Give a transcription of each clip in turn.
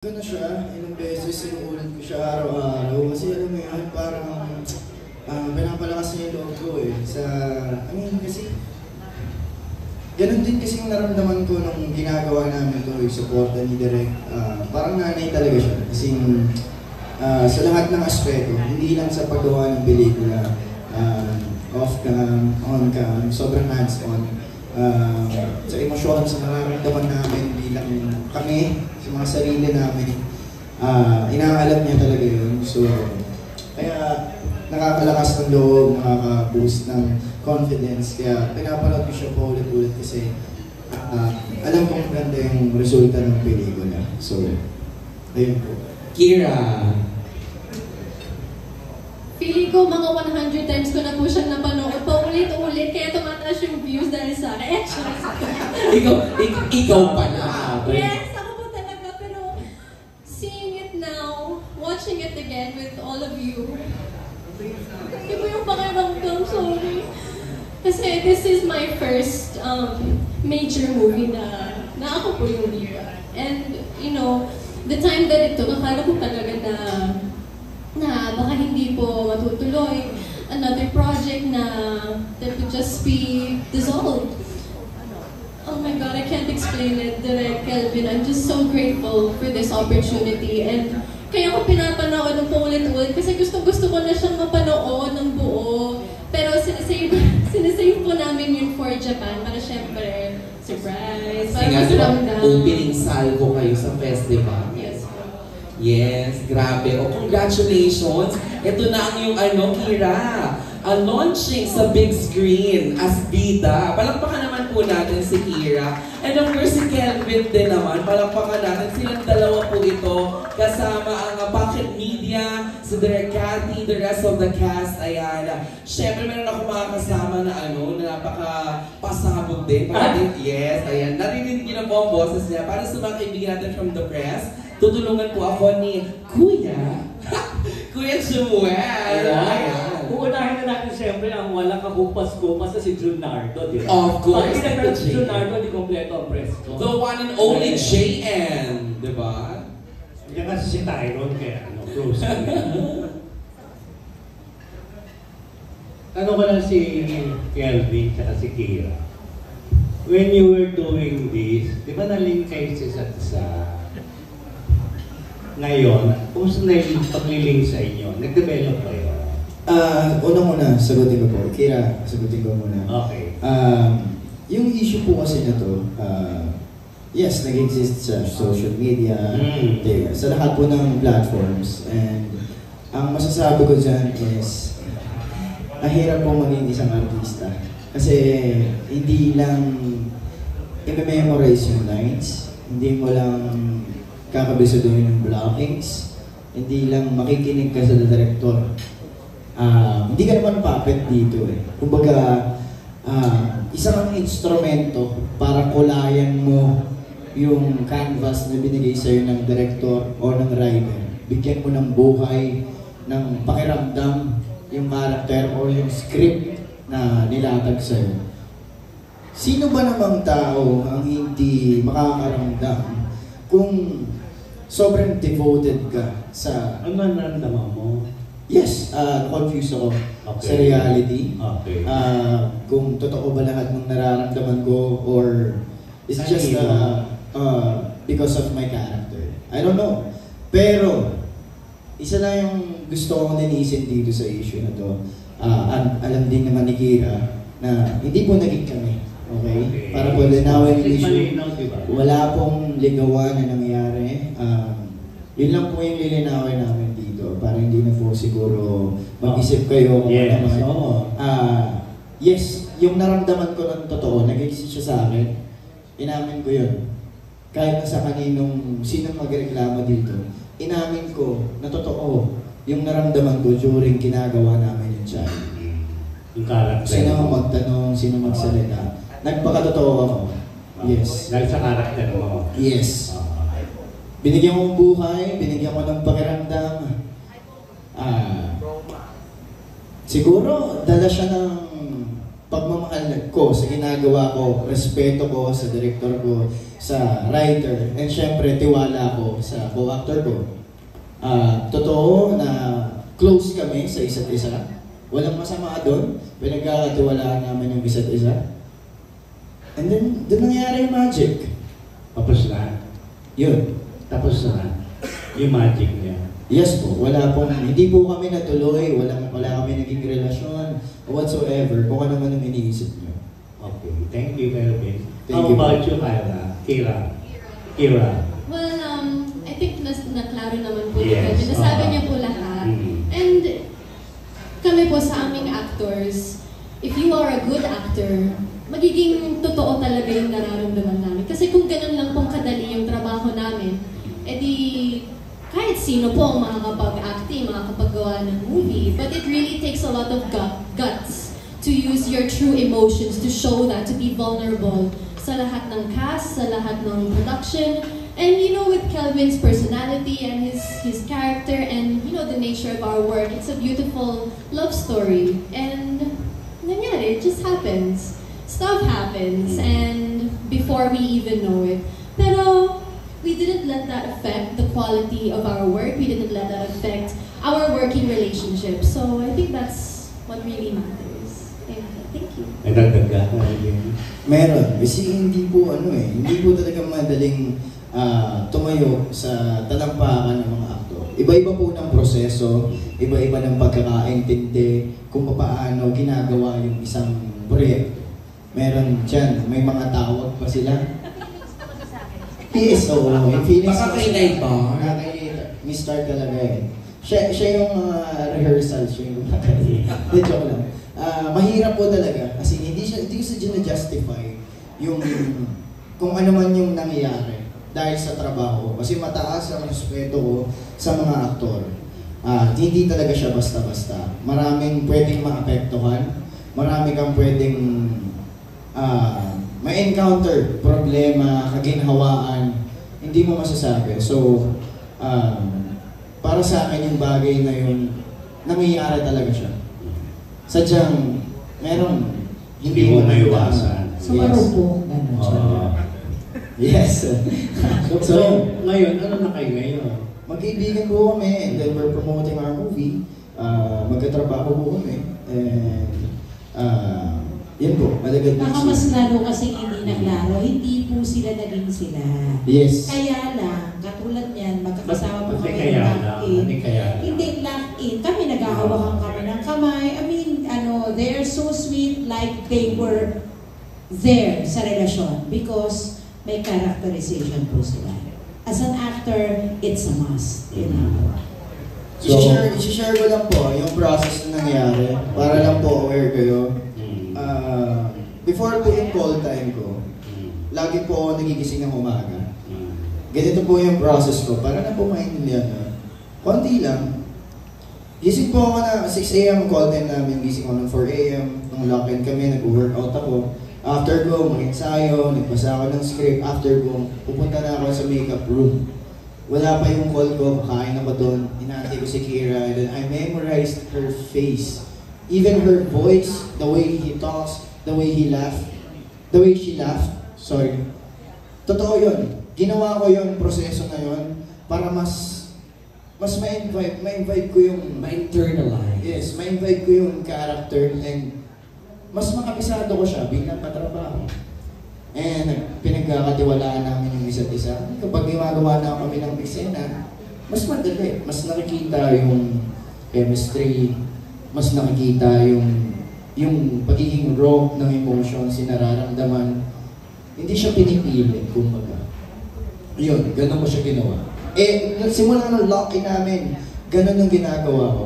Ko na siya, ilang beses sinuulit ko siya araw-araw kasi alam mo yun, parang pinapalakas niya yung loob ko eh. Kasi ganun din kasi yung naramdaman ko nung ginagawa namin ito, yung supporta ni Direk. Parang nanay talaga siya kasi sa lahat ng aspeto, hindi lang sa paggawa ng pelikula, off-cam, on-cam, sobrang hands-on. Sa emosyon, sa nararamdaman namin bilang kami, sa mga sarili namin, inaalam niya talaga yun. So, kaya nakakalakas ng loob, nakaka-boost ng confidence. Kaya pinapanood ko siya po ulit-ulit kasi alam kong maganda yung resulta ng pelikula. So, ayun po. Kira. Feeling ko mga 100 times ko na po siyang napanood paulit-ulit kaya tumataas yung views dahil sa akin. ikaw pala. Yes, ako po talaga. Pero seeing it now, watching it again with all of you, iba yung pakiramdam, sorry. Kasi this is my first major movie na ako po yung lead. And, you know, the time that ito, akala ko talaga na baka hindi po matutuloy. Another project that would just be dissolved. Oh my God, I can't explain it, Direk Kelvin. I'm just so grateful for this opportunity. And kaya ko pinapanood ng paulit-ulit kasi gusto ko na siyang mapanood ng buo. Pero sinisave po namin yun for Japan para syempre, surprise. Para mas ramdam. Opening salvo kayo sa festival. Yes. Yes, grabe. Congratulations. Ito na ang yung Kira. Launching sa big screen as bida. Palakpakan naman po natin si Kira. And of course, si Kelvin din naman. Palakpakan natin. Silang dalawa po ito. Kasama ang Pocket Media, si Direk Cathy, the rest of the cast. Ayan. Siyempre, meron ako mga kasama na napaka-pasabog din. Yes, ayan. Narinig niyo na po ang boses niya. Para sa mga kaibigan natin from the press, tutulungan po ako ni Kuya Samuel. Ayan. Uunahin na natin siyempre ang walang kabupas-kupas na si Junardo, di ba? Of course. Pag pinagkaroon si Junardo, di kompleto ang presko. The one and only JN, di ba? Yan kasi si Tyrone, kaya close. Ano ko lang si Kelvin at si Kira. When you were doing this, di ba na-link kayo sa isa't isa? Ngayon, kumusta na yung paglilink sa inyo? Nag-develop ba yun? Unang-una, sagutin ko po. Kira, sagutin ko muna. Okay. Yung issue po kasi na to, yes, nag-exist sa social media, sa lahat po ng platforms. And ang masasabi ko dyan is, mahirap po maging isang artista. Kasi hindi lang i-memorize yung lines, hindi mo lang kakabisaduhin yung blockings, hindi lang makikinig ka sa director. Hindi ka naman puppet dito eh. Kumbaga, isang instrumento para kulayan mo yung canvas na binigay sa'yo ng director o ng writer. Bigyan mo ng buhay, ng pakiramdam, yung character o yung script na nilatag sa'yo. Sino ba namang tao ang hindi makakaramdam kung sobrang devoted ka sa... Ano nararamdaman mo? Yes, confused ako sa reality. Okay. Kung totoo ba lahat ng nararamdaman ko or it's just because of my character. I don't know. Pero, isa na yung gusto kong linisin dito sa issue na to. Alam din naman ni Kira na hindi po naging kami. Okay? Para po linawin yung issue. Wala pong ligawan na nangyayari. Yun lang po yung lilinawin namin dito. Para hindi na po siguro mag-isip kayo kung ano naman. Yes, yung naramdaman ko ng totoo, nag-exist siya sa akin. Inamin ko yun. Kahit na sa sinong magreklamo dito, inamin ko na totoo yung naramdaman ko during ginagawa namin yung child. Yung character. Sino magtanong, sino magsalita. Nagpakatotoo ako. Yes. Dahil sa character mo. Yes. Binigyan mo ng buhay, binigyan mo ng pakiramdam. Siguro, dala siya ng pagmamahal ko sa ginagawa ko, respeto ko sa director ko, sa writer, and syempre tiwala ko sa co-actor ko. Totoo na close kami sa isa't isa. Walang masama doon. Pinagkakatiwalaan namin yung isa't isa. And then, doon nangyari yung magic. Tapos na. Yun. Tapos na. Yung magic niya. Yes po, hindi po kami natuloy, wala kami naging relasyon, whatsoever, kung ano man ang iniisip niyo. Okay, thank you, Melvin. Thank How you. about you, Kira? Well, I think naklaro naman po Yes, ito. Nasabi niya po lahat. And kami po sa aming actors, if you are a good actor, magiging totoo talaga yung nararamdaman namin. Kasi kung ganun lang pong kadali yung trabaho namin, edi kahit sino po ang makakapag-acting, makakapaggawa ng movie, but it really takes a lot of guts to use your true emotions to show that, to be vulnerable sa lahat ng cast, sa lahat ng production. And you know, with Kelvin's personality and his character and you know the nature of our work, it's a beautiful love story. And nangyari, it just happens. Stuff happens, and before we even know it. Pero we didn't let that affect the quality of our work. We didn't let that affect our working relationship. So I think that's what really matters. And thank you. May dagdag ka yun. Meron, kasi hindi po talaga madaling tumayo sa talampakan ng mga aktor. Iba-iba po ng proseso, iba-iba ng pagkakaintindi kung paano ginagawa yung isang proyekto. Meron dyan, may mga tawag pa sila. Yes, oo. In Phoenix, Baka kay Night Bar. Mr. talaga eh. Siya yung rehearsal, siya yung joke lang. Mahirap po talaga kasi hindi ko siya justify yung kung ano man yung nangyayari dahil sa trabaho. Kasi mataas ang respeto ko sa mga aktor. Hindi talaga siya basta-basta. Maraming pwedeng maapektuhan. Marami kang pwedeng ma-encounter, problema, kaginhawaan, hindi mo masasabi. So, para sa akin yung bagay na yun, nangyayari talaga siya. Sadyang, Hindi mo maiwasan. So, marupok na Yes. So, ngayon, ano na kayo ngayon? Magkaibigan po kami and then we're promoting our movie. Magkatrabaho po kami. And, yan po, malagad Baka mas lalo kasi hindi naklaro, hindi po sila naging sila. Yes. Kaya lang, katulad niyan, magkakasama po Kasi kami kaya ng lang. lock-in. Hindi kaya lang. Hindi lock-in. Kami naghahawakan kami ng kamay. I mean, they're so sweet like they were there sa relasyon because may characterization po sila. As an actor, it's a must. You know? I-share ko lang po yung process na nangyari para lang po aware kayo. Before po yung call time ko, lagi po ako nagigising ng umaga. Ganito po yung process ko, para na po maintindihan na. Konti lang. Gising po ako na 6 a.m. call time namin, gising ako ng 4 a.m. Nung lock-in kami, nag-workout ako. After ko, mag-ensayo, nagbasa ako ng script. After ko, pupunta na ako sa makeup room. Wala pa yung call ko, kakain ako doon. Inaantay ko si Kira, and then I memorized her face. Even her voice, the way he talks, the way he laughed, the way she laughed. Sorry. Totoo yun. Ginawa ko yung proseso na yun para mas ma-invite ko yung... Ma-internalize. Yes, ma-invite ko yung character and mas makabisado ko siya bilang katrabaho. And pinagkakatiwalaan namin yung isa't isa. Kapag gumagawa na kami ng eksena, mas madali. Mas nakikita yung chemistry, mas nakikita yung pagiging raw ng emotions, nararamdaman. Hindi siya pinipili, kumbaga. Yun, ganun ko siya ginawa. Simula ng lock-in namin, ganun yung ginagawa ko.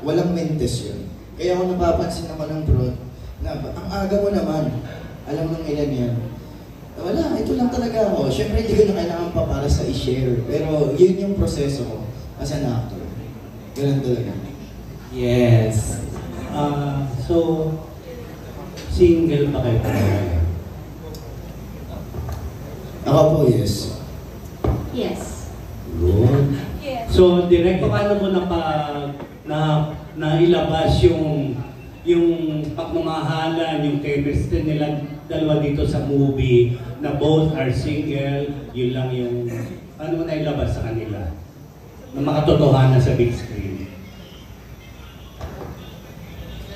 Walang mentes yun. Kaya ako napapansin naman ng prod, na ang aga mo naman, alam ng ilan yan. Wala, ito lang talaga ako. Siyempre, hindi ko na kailangan pa para sa i-share. Pero yun yung proseso ko as an actor. Ganun talaga. Yes. So, single pa kayo talaga? Ako po, yes. Yes. Good. Yes. So, direct, paano mo nailabas yung pagmamahalan, yung chemistry nila dalawa dito sa movie na both are single, yun lang yung ano na ilabas sa kanila na makatotohanan sa big screen.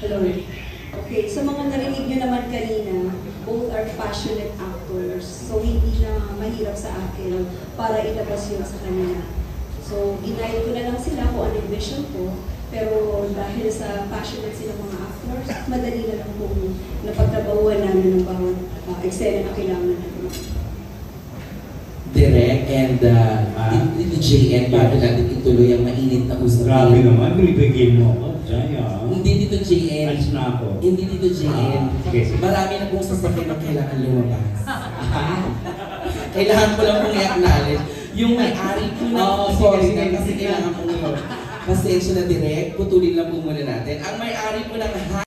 Hello. Okay, sa mga narinig nyo naman kanina, both are passionate actors. So, hindi na mahirap sa akin para ilabas yun sa kanila. So, ginayad ko na lang sila kung ano yung vision ko. Pero dahil sa passionate silang mga actors, madali na lang kung napagtrabahuan namin ng bawat eksena na kailangan namin. Direk and Tito JN, bago natin ituloy ang mainit na usapan. Grabe naman, binibigyan mo ako. Jaya. Hindi Tito JN. Alis na ako. Hindi Tito JN. Sige. Marami na pong sasakyan na kailangan lumabas. Kailangan ko lang pong i-acknowledge. Yung may-ari po na, sorry na kasi kailangan pong pasensya na direct, putulin lang po muna natin. Ang may-ari po ng